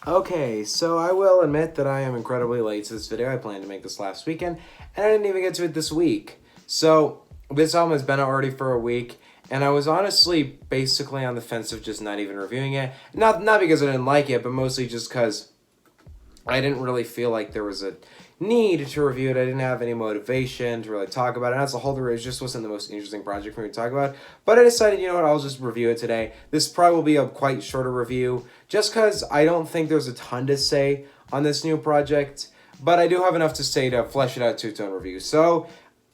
Okay, so I will admit that I am incredibly late to this video. I planned to make this last weekend, and I didn't even get to it this week. So, this album has been out already for a week, and I was honestly basically on the fence of just not even reviewing it. Not because I didn't like it, but mostly just because I didn't really feel like there was a need to review it. I didn't have any motivation to really talk about it. And as a whole, it just wasn't the most interesting project for me to talk about. But I decided, you know what, I'll just review it today. This probably will be a quite shorter review, just because I don't think there's a ton to say on this new project. But I do have enough to say to flesh it out to its own review. So,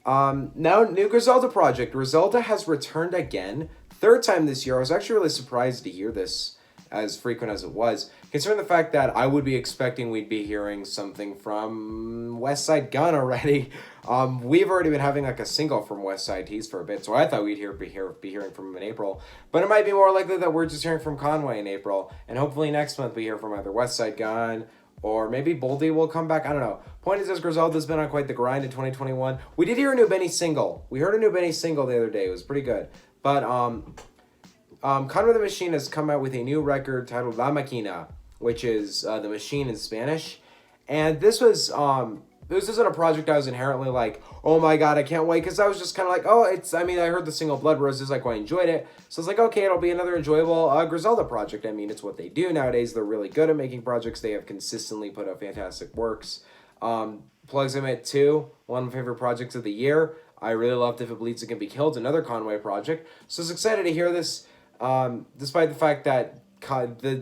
now, new Griselda project. Griselda has returned again. Third time this year. I was actually really surprised to hear this as frequent as it was, considering the fact that I would be expecting we'd be hearing something from West Side Gun already. We've already been having like a single from West Side Tees for a bit, so I thought we'd be hearing from him in April. But it might be more likely that we're just hearing from Conway in April, and hopefully next month we hear from either West Side Gun or maybe Boldy will come back. I don't know. Point is, this Griselda's been on quite the grind in 2021. We did hear a new Benny single. We heard a new Benny single the other day. It was pretty good. But Conway the Machine has come out with a new record titled La Maquina, which is the machine in Spanish. And this isn't a project I was inherently like, oh my god, I can't wait, because I was just kind of like, I heard the single Blood Roses, I quite enjoyed it. So it's like, okay, it'll be another enjoyable Griselda project. I mean, it's what they do nowadays. They're really good at making projects. They have consistently put out fantastic works. Plugs I'm at 2, one of my favorite projects of the year. I really loved If It Bleeds It Can Be Killed, another Conway project. So I was excited to hear this. Despite the fact that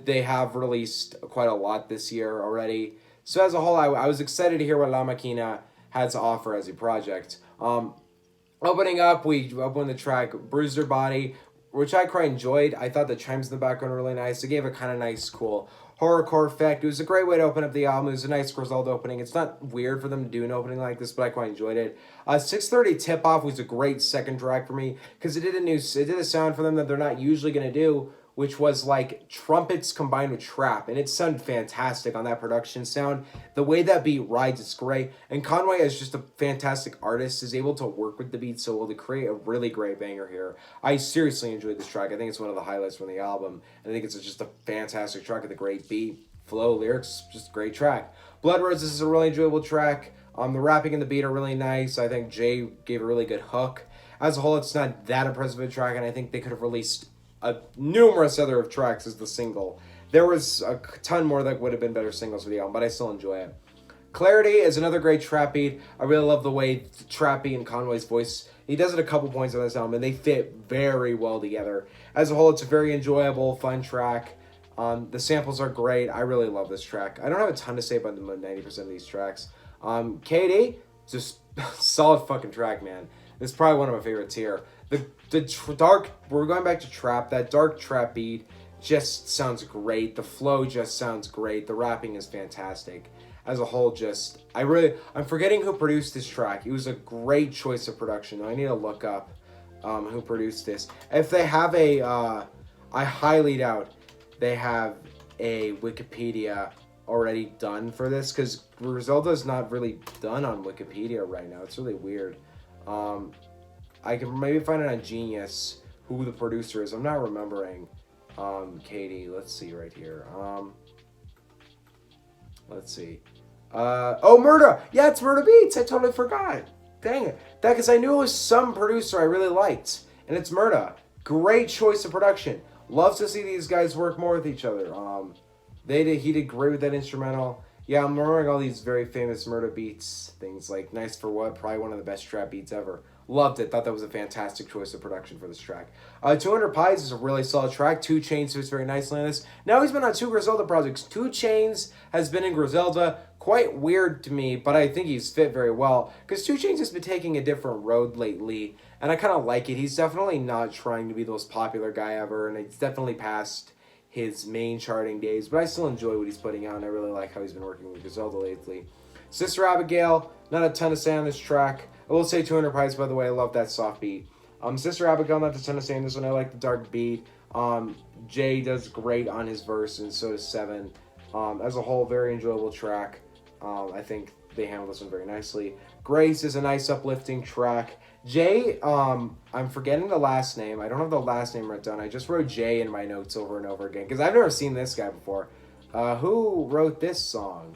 they have released quite a lot this year already. So as a whole, I was excited to hear what La Maquina had to offer as a project. Opening up, we opened the track Bruiser Body, which I quite enjoyed. I thought the chimes in the background were really nice. It gave a kind of nice, cool horrorcore effect. It was a great way to open up the album. It was a nice Griselda opening. It's not weird for them to do an opening like this, but I quite enjoyed it. 6:30 Tip Off was a great second track for me because it did a sound for them that they're not usually going to do, which was like trumpets combined with trap, and it sounded fantastic on that production sound. The way that beat rides, it's great. And Conway, as just a fantastic artist, is able to work with the beat so well to create a really great banger here. I seriously enjoyed this track. I think it's one of the highlights from the album. I think it's just a fantastic track with a great beat, flow, lyrics, just a great track. Blood Roses is a really enjoyable track. The rapping and the beat are really nice. I think Jay gave a really good hook. As a whole, it's not that impressive a track, and I think they could have released numerous other tracks as the single. There was a ton more that would have been better singles for the album, but I still enjoy it. Clarity is another great trap beat. I really love the way trap beat and Conway's voice, he does it a couple points on this album, and they fit very well together. As a whole, it's a very enjoyable, fun track. The samples are great. I really love this track. I don't have a ton to say about the 90% of these tracks. KD, just solid fucking track, man. This is probably one of my favorites here. We're going back to trap. That dark trap beat just sounds great. The flow just sounds great. The rapping is fantastic. As a whole, I'm forgetting who produced this track. It was a great choice of production. I need to look up who produced this. If they have I highly doubt they have a Wikipedia already done for this, because Griselda's not really done on Wikipedia right now. It's really weird. I can maybe find it on Genius who the producer is. I'm not remembering. Katie, let's see right here. Let's see. Murda! Yeah, it's Murda Beats. I totally forgot. Dang it. That, because I knew it was some producer I really liked. And it's Murda. Great choice of production. Love to see these guys work more with each other. He did great with that instrumental. Yeah, I'm remembering all these very famous Murda beats. Things like Nice for What, probably one of the best trap beats ever. Loved it. Thought that was a fantastic choice of production for this track. 200 Pies is a really solid track. 2 Chainz fits very nicely in this. Now he's been on 2 Griselda projects. 2 Chainz has been in Griselda. Quite weird to me, but I think he's fit very well. Because 2 Chainz has been taking a different road lately, and I kind of like it. He's definitely not trying to be the most popular guy ever, and it's definitely past his main charting days, but I still enjoy what he's putting out, and I really like how he's been working with Griselda lately. Sister Abigail, not a ton to say on this track. I will say 200 Pies, by the way, I love that soft beat. Sister Abigail, not a ton to say on this one. I like the dark beat. Jay does great on his verse, and so does Seven. As a whole, very enjoyable track. I think they handle this one very nicely. Grace is a nice uplifting track. Jay, I'm forgetting the last name. I don't have the last name written down. I just wrote Jay in my notes over and over again because I've never seen this guy before. Who wrote this song?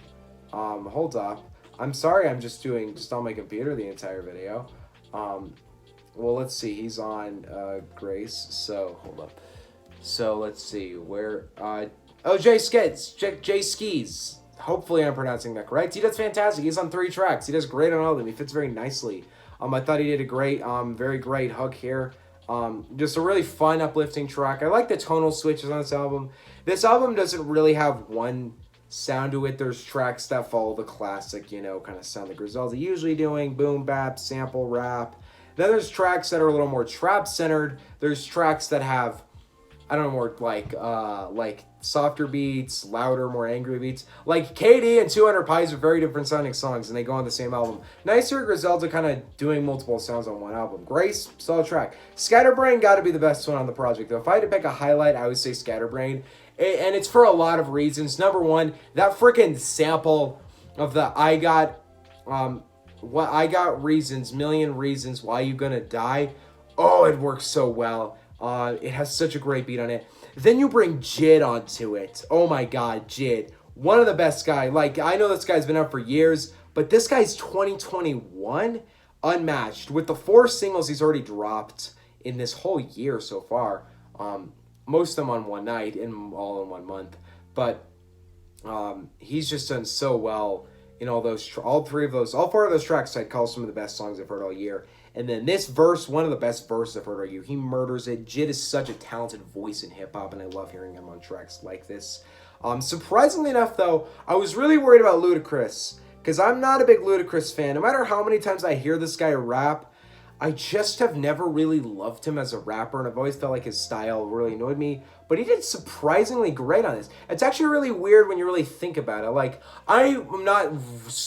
Hold up. I'm sorry, I'm just on my computer the entire video. Well, let's see. He's on Grace. So hold up. So let's see where. Jay Skis. Jay Skis. Hopefully, I'm pronouncing that correct. He does fantastic. He's on 3 tracks. He does great on all of them. He fits very nicely. I thought he did a great, very great hook here. Just a really fun, uplifting track. I like the tonal switches on this album. This album doesn't really have one sound to it. There's tracks that follow the classic, kind of sound that Griselda usually doing. Boom, bap, sample, rap. Then there's tracks that are a little more trap-centered. There's tracks that have, I don't know, more like softer beats, louder, more angry beats. Like KD and 200 Pies are very different sounding songs, and they go on the same album. Nicer Griselda kind of doing multiple sounds on one album. Grace, solid track. Scatterbrain got to be the best one on the project, though. If I had to pick a highlight, I would say Scatterbrain. And it's for a lot of reasons. Number one, that freaking sample of the I got reasons, million reasons why you gonna die. Oh, it works so well. It has such a great beat on it. Then you bring Jid onto it. Oh my god, Jid. One of the best guys. Like, I know this guy's been up for years, but this guy's 2021 unmatched. With the 4 singles he's already dropped in this whole year so far. Most of them on one night and all in 1 month. But he's just done so well in all 4 of those tracks I'd call some of the best songs I've heard all year. And then this verse, one of the best verses I've heard all year. He murders it. Jid is such a talented voice in hip-hop, and I love hearing him on tracks like this. Surprisingly enough, though, I was really worried about Ludacris, because I'm not a big Ludacris fan. No matter how many times I hear this guy rap, I just have never really loved him as a rapper, and I've always felt like his style really annoyed me. But he did surprisingly great on this. It's actually really weird when you really think about it. Like, I'm not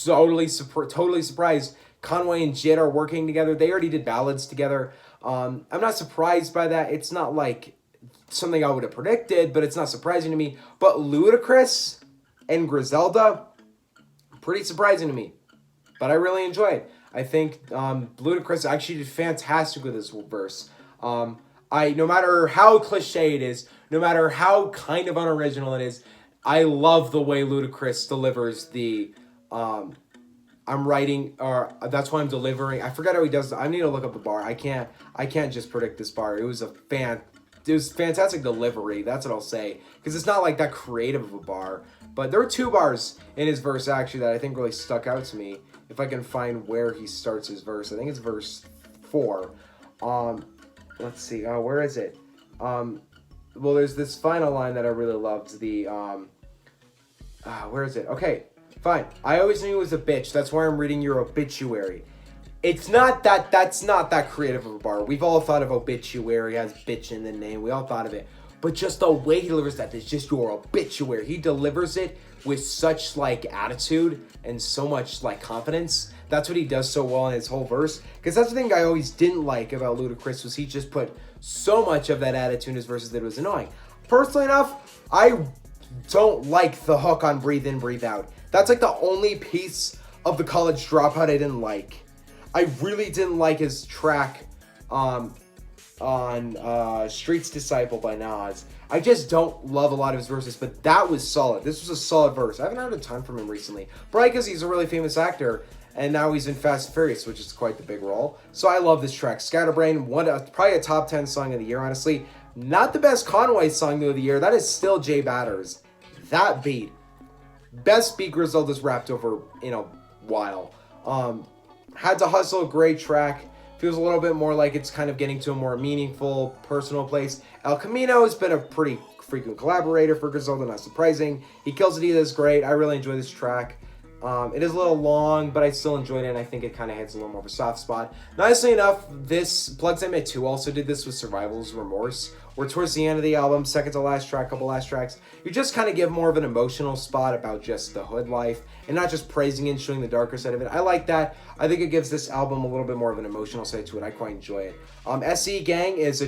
totally surprised Conway and Jid are working together. They already did ballads together. I'm not surprised by that. It's not like something I would have predicted, but it's not surprising to me. But Ludacris and Griselda, pretty surprising to me. But I really enjoy it. I think Ludacris actually did fantastic with this verse. No matter how cliche it is, no matter how kind of unoriginal it is, I love the way Ludacris delivers the I'm writing, or that's why I'm delivering. I forgot how he does. I need to look up the bar. I can't just predict this bar. It was fantastic delivery. That's what I'll say, because it's not like that creative of a bar. But there were 2 bars in his verse actually that I think really stuck out to me. If I can find where he starts his verse, I think it's verse 4. Let's see. Oh, where is it? Well, there's this final line that I really loved. Where is it? Okay. Fine. I always knew he was a bitch. That's why I'm reading your obituary. It's not that. That's not that creative of a bar. We've all thought of obituary as bitch in the name. We all thought of it. But just the way he delivers that, it's just your obituary. He delivers it with such attitude and so much confidence. That's what he does so well in his whole verse. Because that's the thing I always didn't like about Ludacris, was he just put so much of that attitude in his verses that it was annoying. Personally enough, I don't like the hook on Breathe In, Breathe Out. That's the only piece of the College Dropout I didn't like. I really didn't like his track on Street's Disciple by Nas. I just don't love a lot of his verses, but that was solid. This was a solid verse. I haven't heard a ton from him recently. Probably because he's a really famous actor, and now he's in Fast and Furious, which is quite the big role. So I love this track. Scatterbrain, probably a top 10 song of the year, honestly. Not the best Conway song of the year. That is still Jay Batters. That beat. Best beat Griselda's rapped over in a while. Had to Hustle, great track. Feels a little bit more like it's kind of getting to a more meaningful, personal place. El Camino has been a pretty frequent collaborator for Griselda, not surprising. He kills it, he does great. I really enjoy this track. It is a little long, but I still enjoyed it, and I think it kind of hits a little more of a soft spot. Nicely enough, this Blood Cement 2 also did this with Survival's Remorse, where towards the end of the album, second to last track, couple last tracks, you just kind of give more of an emotional spot about just the hood life, and not just praising it and showing the darker side of it. I like that. I think it gives this album a little bit more of an emotional side to it. I quite enjoy it. SE Gang is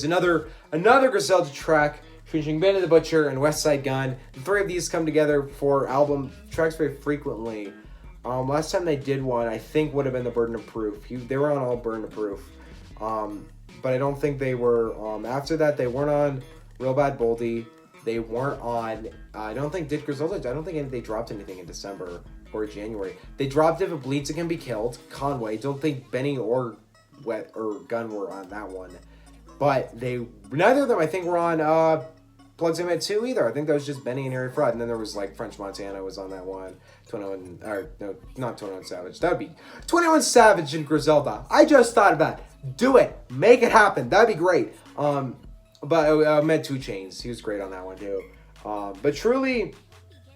another Griselda track, featuring Benny the Butcher and West Side Gun. The 3 of these come together for album tracks very frequently. Last time they did one, I think, would have been the Burden of Proof. They were on all Burden of Proof. But I don't think they were, after that, they weren't on Real Bad Boldy. They weren't on. I don't think did Griselda. I don't think they dropped anything in December or January. They dropped If It Bleeds It Can Be Killed. Conway. Don't think Benny or Wet or Gun were on that one. But neither of them I think were on Plugs I Met 2 either. I think that was just Benny and Harry Fraud. And then there was like French Montana was on that one. 21, or no, not 21 Savage. That would be 21 Savage and Griselda. I just thought of that. Do it. Make it happen. That'd be great. But I met 2 Chainz. He was great on that one too. But truly,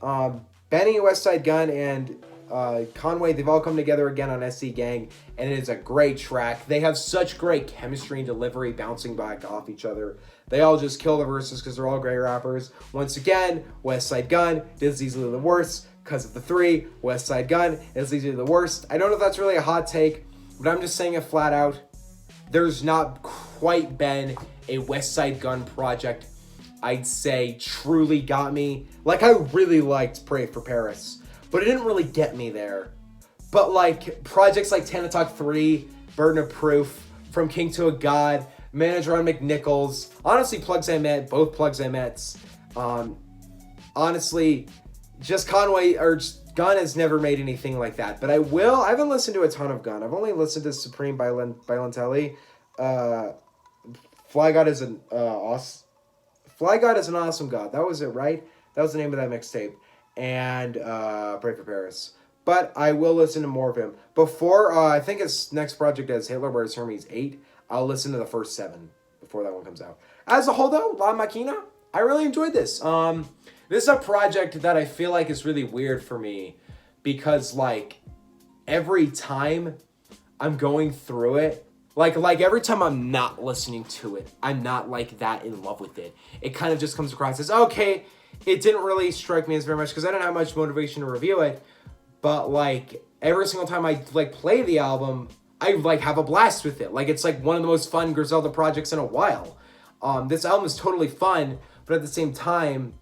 Benny, Westside Gun, and Conway, they've all come together again on SC Gang, and it is a great track. They have such great chemistry and delivery, bouncing back off each other. They all just kill the verses because they're all great rappers. Once again, Westside Gun is easily the worst because of the 3. Westside Gun is easily the worst. I don't know if that's really a hot take, but I'm just saying it flat out. There's not quite been a Westside Gun project I'd say truly got me. Like, I really liked Pray for Paris, but it didn't really get me there. But like projects like Tana Talk 3, Burden of Proof, From King to a God, Manager on McNichols, honestly Plugs I Met, both Plugs I Mets. Honestly, just Conway or just Gun has never made anything like that. But I haven't listened to a ton of Gun. I've only listened to Supreme by Lentelli. Fly God is an awesome God. That was it, right? That was the name of that mixtape. And Pray for Paris. But I will listen to more of him. Before, I think his next project is Hitler Wears Hermes 8. I'll listen to the first 7 before that one comes out. As a whole, though, La Maquina, I really enjoyed this. This is a project that I feel like is really weird for me. Because, like, every time I'm going through it, like every time I'm not listening to it, I'm not like that in love with it. It kind of just comes across as, okay, it didn't really strike me as very much because I didn't have much motivation to review it. But like every single time I like play the album, I like have a blast with it. Like it's like one of the most fun Griselda projects in a while. This album is totally fun, but at the same time,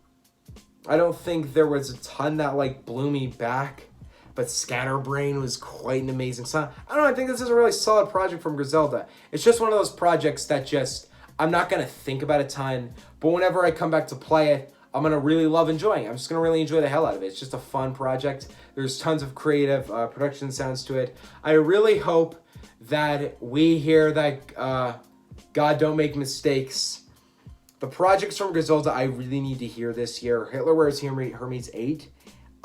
I don't think there was a ton that like blew me back. But Scatterbrain was quite an amazing song. I don't know, I think this is a really solid project from Griselda. It's just one of those projects that just, I'm not going to think about a ton, but whenever I come back to play it, I'm going to really love enjoying it. I'm just going to really enjoy the hell out of it. It's just a fun project. There's tons of creative production sounds to it. I really hope that we hear that God Don't Make Mistakes. The projects from Griselda I really need to hear this year. Hitler Wears Hermes 8.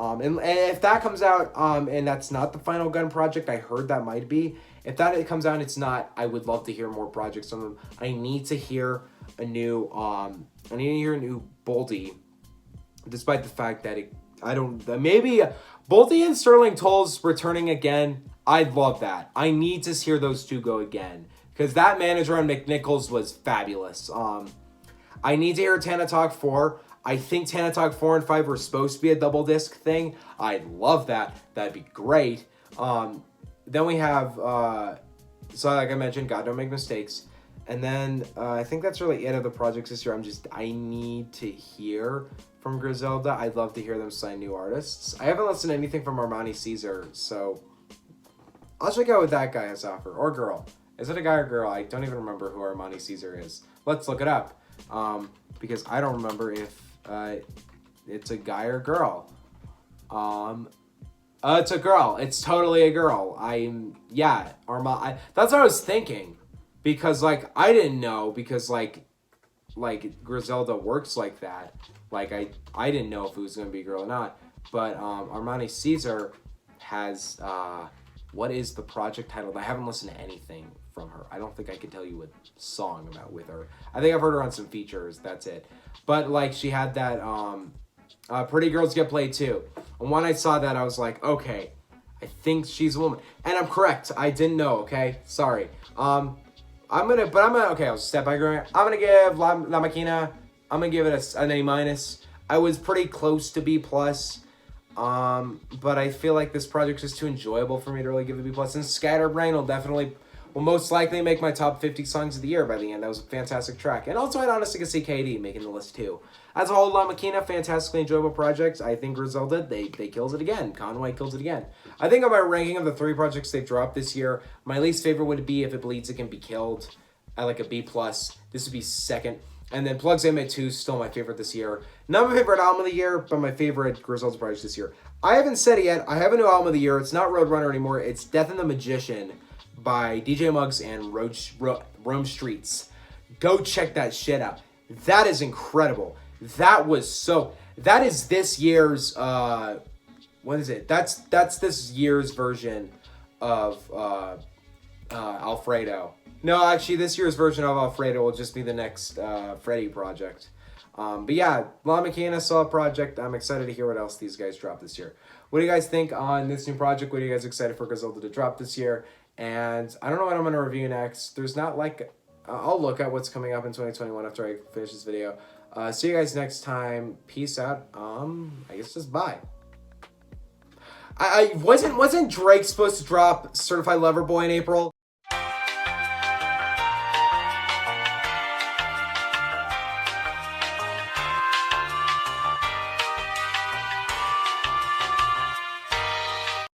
And if that comes out, and that's not the final Gun project, I heard that might be. If that comes out and it's not, I would love to hear more projects from them. I need to hear a new, Boldy, despite the fact that maybe Boldy and Sterling Toll's returning again. I'd love that. I need to hear those two go again because that Manager on McNichols was fabulous. I need to hear Tana Talk 4. I think Tana Talk 4 and 5 were supposed to be a double disc thing. I'd love that. That'd be great. Then we have, so like I mentioned, God Don't Make Mistakes. And then I think that's really it of the projects this year. I need to hear from Griselda. I'd love to hear them sign new artists. I haven't listened to anything from Armani Caesar, so I'll check out what that guy has to offer. Or girl. Is it a guy or girl? I don't even remember who Armani Caesar is. Let's look it up. Because I don't remember if it's a guy or girl. It's a girl. It's totally a girl. That's what I was thinking. Because, like, I didn't know. Because, like Griselda works like that. Like, I didn't know if it was going to be a girl or not. But, Armani Caesar has, what is the project titled? I haven't listened to anything from her. I don't think I can tell you what song about with her. I think I've heard her on some features. That's it. But, like, she had that, Pretty Girls Get Played Too. And when I saw that, I was like, okay, I think she's a woman. And I'm correct. I didn't know, okay? Sorry. Okay, I'll step back. I'm going to give La Maquina, I'm going to give it an A-. I was pretty close to B+. But I feel like this project's just too enjoyable for me to really give it a B+. And Scatterbrain will most likely make my top 50 songs of the year by the end. That was a fantastic track. And also, I'd honestly could see KD making the list too. As a whole, La Maquina, fantastically enjoyable project. I think Griselda, they kills it again. Conway kills it again. I think on my ranking of the 3 projects they've dropped this year, my least favorite would be If It Bleeds It Can Be Killed at like a B+. This would be second. And then Plugs Inmate 2 is still my favorite this year. Not my favorite album of the year, but my favorite Griselda project this year. I haven't said it yet. I have a new album of the year. It's not Roadrunner anymore. It's Death and the Magician by DJ Muggs and Rome Streets. Go check that shit out. That is incredible. That is this year's, what is it? That's this year's version of Alfredo. No, actually, this year's version of Alfredo will just be the next Freddy project. But yeah, La Maquina saw a project. I'm excited to hear what else these guys drop this year. What do you guys think on this new project? What are you guys excited for Griselda to drop this year? And I don't know what I'm going to review next. There's not like... I'll look at what's coming up in 2021 after I finish this video. See you guys next time. Peace out. I guess just bye. I wasn't Drake supposed to drop Certified Lover Boy in April?